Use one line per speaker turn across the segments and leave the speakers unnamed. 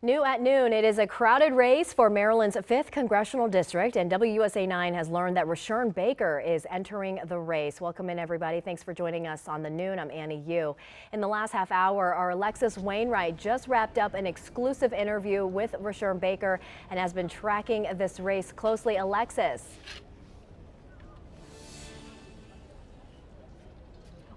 New at noon, it is a crowded race for Maryland's 5th congressional district, and WUSA 9 has learned that Rushern Baker is entering the race. Welcome in, everybody. Thanks for joining us on the Noon. I'm Annie Yu. In the last half hour, our Alexis Wainwright just wrapped up an exclusive interview with Rushern Baker and has been tracking this race closely. Alexis.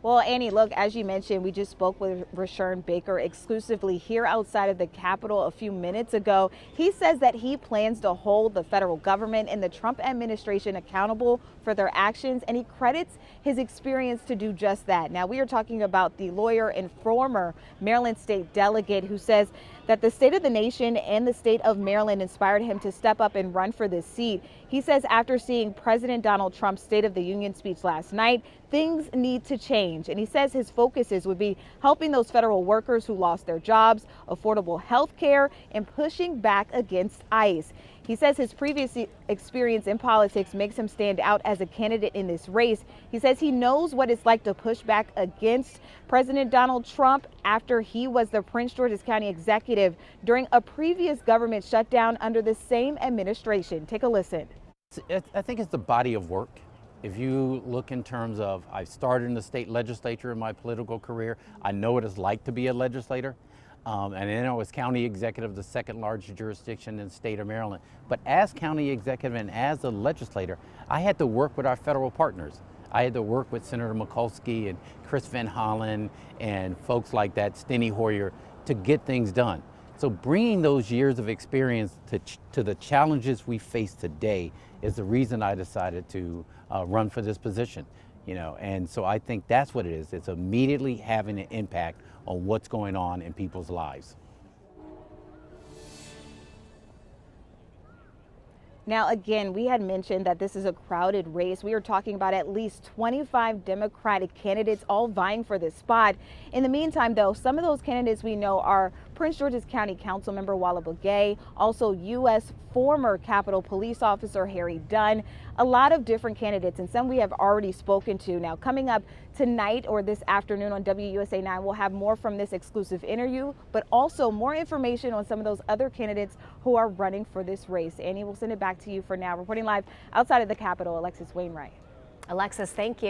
Well, Annie, look, as you mentioned, we just spoke with Rushern Baker exclusively here outside of the Capitol a few minutes ago. He says that he plans to hold the federal government and the Trump administration accountable for their actions, and he credits his experience to do just that. Now, we are talking about the lawyer and former Maryland state delegate who says that the state of the nation and the state of Maryland inspired him to step up and run for this seat. He says after seeing President Donald Trump's State of the Union speech last night, things need to change. And he says his focuses would be helping those federal workers who lost their jobs, affordable health care, and pushing back against ICE. He says his previous experience in politics makes him stand out as a candidate in this race. He says he knows what it's like to push back against President Donald Trump after he was the Prince George's County executive during a previous government shutdown under the same administration. Take a listen.
I think it's the body of work. If you look in terms of, I started in the state legislature in my political career. I know what it's like to be a legislator. And then I was county executive, the second largest jurisdiction in the state of Maryland. But as county executive and as a legislator, I had to work with our federal partners. I had to work with Senator Mikulski and Chris Van Hollen and folks like that, Steny Hoyer, to get things done. So bringing those years of experience to the challenges we face today is the reason I decided to run for this position. And so I think that's what it is. It's immediately having an impact on what's going on in people's lives.
Now, again, we had mentioned that this is a crowded race. We are talking about at least 25 Democratic candidates all vying for this spot. In the meantime, though, some of those candidates we know are Prince George's County Council member Walla Begay, also U.S. former Capitol Police Officer Harry Dunn, a lot of different candidates, and some we have already spoken to. Now, coming up tonight or this afternoon on WUSA 9, we'll have more from this exclusive interview, but also more information on some of those other candidates who are running for this race. Annie, we'll send it back to you for now. Reporting live outside of the Capitol, Alexis Wainwright.
Alexis, thank you.